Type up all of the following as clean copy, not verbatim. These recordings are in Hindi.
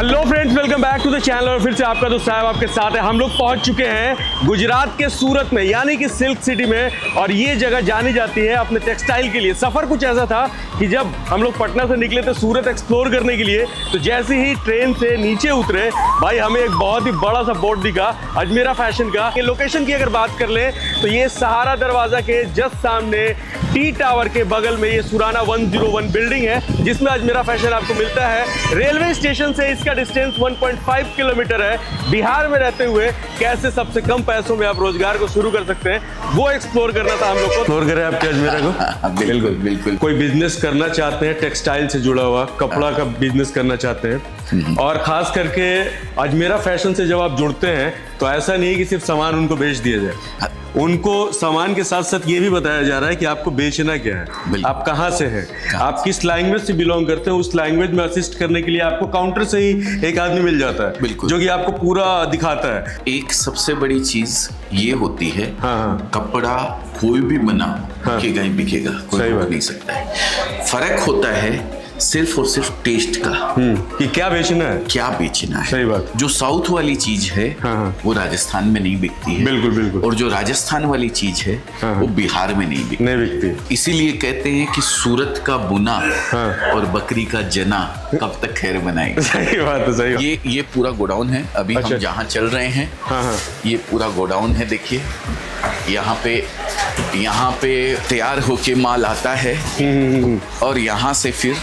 Hello friends, welcome back to the channel. और फिर से आपका दोस्त साहब आपके साथ है। हम लोग पहुंच चुके हैं गुजरात के सूरत में, यानी कि सिल्क सिटी में। और ये जगह जानी जाती है अपने टेक्सटाइल के लिए। सफ़र कुछ ऐसा था कि जब हम लोग पटना से निकले थे सूरत एक्सप्लोर करने के लिए, तो जैसे ही ट्रेन से नीचे उतरे भाई, हमें एक बहुत ही बड़ा सा बोर्ड दिखा अजमेरा फैशन का। ये लोकेशन की अगर बात कर लें तो ये सहारा दरवाज़ा के जस्ट सामने टी टावर के बगल में ये सुराना 101 बिल्डिंग है, जिसमें अजमेरा फैशन आपको मिलता है। रेलवे स्टेशन से इसका डिस्टेंस 1.5 किलोमीटर है। बिहार में रहते हुए कैसे सबसे कम पैसों में आप रोजगार को शुरू कर सकते हैं, वो एक्सप्लोर करना था हम लोग को। एक्सप्लोर करें आपके अजमेरा को। बिल्कुल बिल्कुल। कोई बिजनेस करना चाहते हैं, टेक्सटाइल से जुड़ा हुआ कपड़ा का बिजनेस करना चाहते हैं, और खास करके अजमेरा फैशन से जब आप जुड़ते हैं तो ऐसा नहीं है कि सिर्फ सामान उनको बेच दिया जाए, उनको सामान के साथ साथ ये भी बताया जा रहा है कि आपको बेचना क्या है, आप कहाँ से हैं, आप किस लैंग्वेज से बिलोंग करते हैं। उस लैंग्वेज में असिस्ट करने के लिए आपको काउंटर से ही एक आदमी मिल जाता है, बिल्कुल, जो कि आपको पूरा दिखाता है। एक सबसे बड़ी चीज ये होती है, हाँ। कपड़ा कोई भी बना बिकेगा ही बिकेगा, कोई रोक नहीं सकता है। फर्क होता है सिर्फ और सिर्फ टेस्ट का, कि क्या बेचना है, क्या बेचना है। सही बात। जो साउथ वाली चीज है वो राजस्थान में नहीं बिकती है, बिल्कुल बिल्कुल। और जो राजस्थान वाली चीज है वो बिहार में नहीं बिकती। इसीलिए कहते हैं कि सूरत का बुना और बकरी का जना कब तक खैर बनाएगी। सही बात है, सही बात। ये पूरा गोडाउन है अभी। अच्छा। हम जहाँ चल रहे हैं ये पूरा गोडाउन है। देखिए यहाँ पे तैयार होके माल आता है और यहाँ से फिर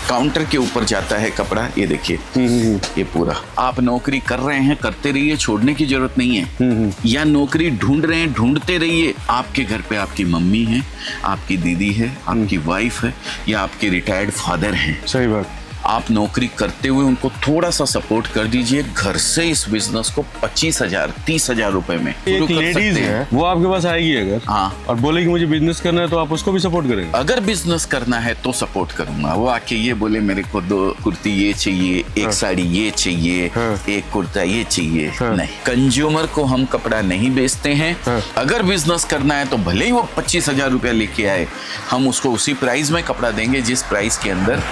काउंटर के ऊपर जाता है कपड़ा। ये देखिए ये पूरा। आप नौकरी कर रहे हैं, करते रहिए, छोड़ने की जरूरत नहीं है। या नौकरी ढूंढ रहे हैं, ढूंढते रहिए। आपके घर पे आपकी मम्मी है, आपकी दीदी है, आपकी वाइफ है, या आपके रिटायर्ड फादर हैं। सही बात। आप नौकरी करते हुए उनको थोड़ा सा सपोर्ट कर दीजिए। घर से इस बिजनेस को 25,000 30,000 रुपए में एक लेडीज है, वो आपके पास आएगी अगर, और बोलेगी मुझे बिजनेस करना है, तो आप उसको भी सपोर्ट करेंगे? अगर बिजनेस करना है तो सपोर्ट करूंगा। वो आके ये बोले मेरे को 2 कुर्ती ये चाहिए, एक साड़ी ये चाहिए, एक कुर्ता ये चाहिए, नहीं। कंज्यूमर को हम कपड़ा नहीं बेचते हैं। अगर बिजनेस करना है तो भले ही वो 25,000 रुपया लेके आए, हम उसको उसी प्राइस में कपड़ा देंगे जिस प्राइस के अंदर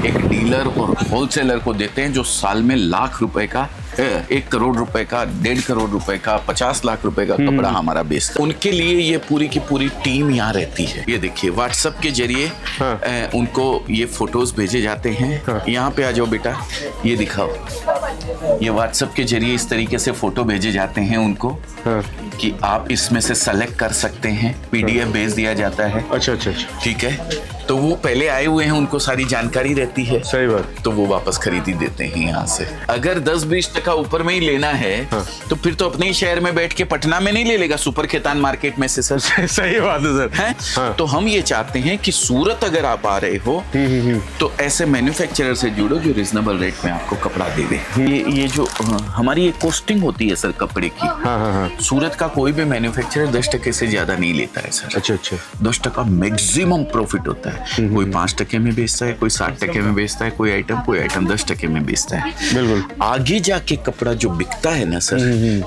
एक डीलर और होलसेलर को देते हैं, जो साल में लाख रुपए का, 1 करोड़ रुपए का, 1.5 करोड़ रुपए का, 50 लाख रुपए का कपड़ा हमारा बेचता है। उनके लिए ये पूरी की पूरी टीम यहाँ रहती है। ये देखिए व्हाट्सएप के जरिए उनको ये फोटोज भेजे जाते हैं। यहाँ पे आ जाओ बेटा, ये दिखाओ। ये व्हाट्सएप के जरिए इस तरीके से फोटो भेजे जाते हैं उनको कि आप इसमें से सेलेक्ट कर सकते हैं। PDF भेज दिया जाता है। अच्छा अच्छा, ठीक है। तो वो पहले आए हुए हैं, उनको सारी जानकारी रहती है। सही बात। तो वो वापस खरीदी देते हैं यहाँ से। अगर 10-20% ऊपर में ही लेना है तो फिर तो अपने ही शहर में बैठ के पटना में नहीं ले लेगा, सुपर खेतान मार्केट में से सर। सही बात है सर। है तो हम ये चाहते हैं कि सूरत अगर आप आ रहे हो तो ऐसे मैन्युफैक्चरर से जुड़ो जो रिजनेबल रेट में आपको कपड़ा दे दे। ये जो हमारी एक कोस्टिंग होती है सर कपड़े की, सूरत का कोई भी मैन्युफैक्चरर 10% से ज्यादा नहीं लेता है सर। अच्छा अच्छा। 10% मैक्सिमम प्रॉफिट होता है। कोई 5% में बेचता है, कोई 60% में बेचता है, कोई आइटम 10% में बेचता है। बिल्कुल। आगे जाके कपड़ा जो बिकता है ना सर,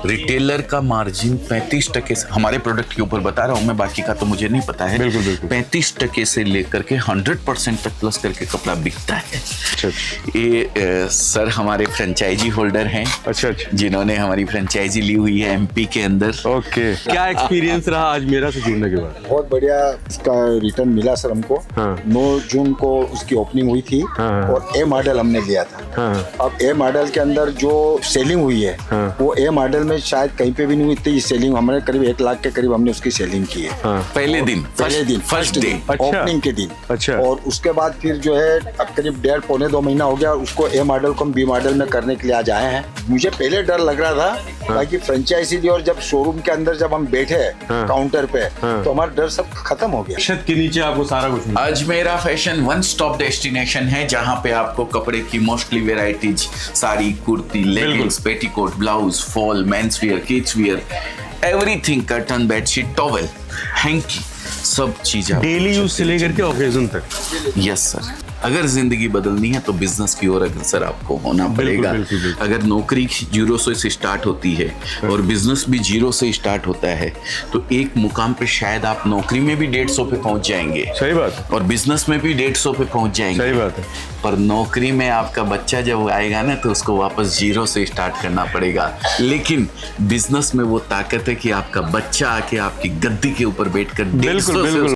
रिटेलर का मार्जिन 35% से, हमारे प्रोडक्ट के ऊपर बता रहा हूँ मैं, बाकी का तो मुझे नहीं पता है। बिल्कुल बिल्कुल। 35% से लेकर के 100% तक प्लस करके कपड़ा बिकता है। अच्छा। ये सर हमारे फ्रेंचाइजी होल्डर हैं। अच्छा अच्छा। जिन्होंने हमारी फ्रेंचाइजी ली हुई है MP के अंदर। ओके। क्या एक्सपीरियंस रहा अजमेरा से जुड़ने के बाद? बहुत बढ़िया इसका रिटर्न मिला सर हमको। 9 जून को उसकी ओपनिंग हुई थी और A मॉडल हमने लिया था। अब A मॉडल के अंदर जो सेलिंग हुई है वो A मॉडल में शायद कहीं पे भी नहीं हुई थी। सेलिंग हमारे करीब 1 लाख के करीब हमने उसकी सेलिंग की है। पहले दिन फर्स्ट डे ओपनिंग के दिन। अच्छा। और उसके बाद फिर जो है अब करीब 1.5-2 महीना हो गया उसको A मॉडल को हम B मॉडल में करने के लिए आज आए हैं। मुझे पहले डर लग रहा था बाकी फ्रेंचाइजी दी, और जब शोरूम के अंदर जब हम बैठे काउंटर पे तो हमारा डर सब खत्म हो गया। छत के नीचे आपको सारा कुछ। Ajmera fashion one stop destination है, जहां पे आपको कपड़े की mostly varieties, sari, kurti, leggings, petticoat, blouse, fall, men's wear, kids wear, everything, curtain, bedsheet, towel, hanky, सब चीजें डेली यूज से लेकर के ओकेजन तक। Yes sir. अगर जिंदगी बदलनी है तो बिजनेस की ओर अग्रसर आपको होना पड़ेगा। बिल्कुल, बिल्कुल। अगर नौकरी जीरो से स्टार्ट होती है और बिजनेस भी जीरो से स्टार्ट होता है तो एक मुकाम पे शायद आप नौकरी में भी 150 पे पहुंच जाएंगे, सही बात, और बिजनेस में भी 150 पे पहुंच जाएंगे। सही बात है। पर नौकरी में आपका बच्चा जब आएगा ना तो उसको वापस जीरो से स्टार्ट करना पड़ेगा। लेकिन बिजनेस में वो ताकत है कि आपका बच्चा आके आपकी गद्दी के ऊपर बैठकर 150 से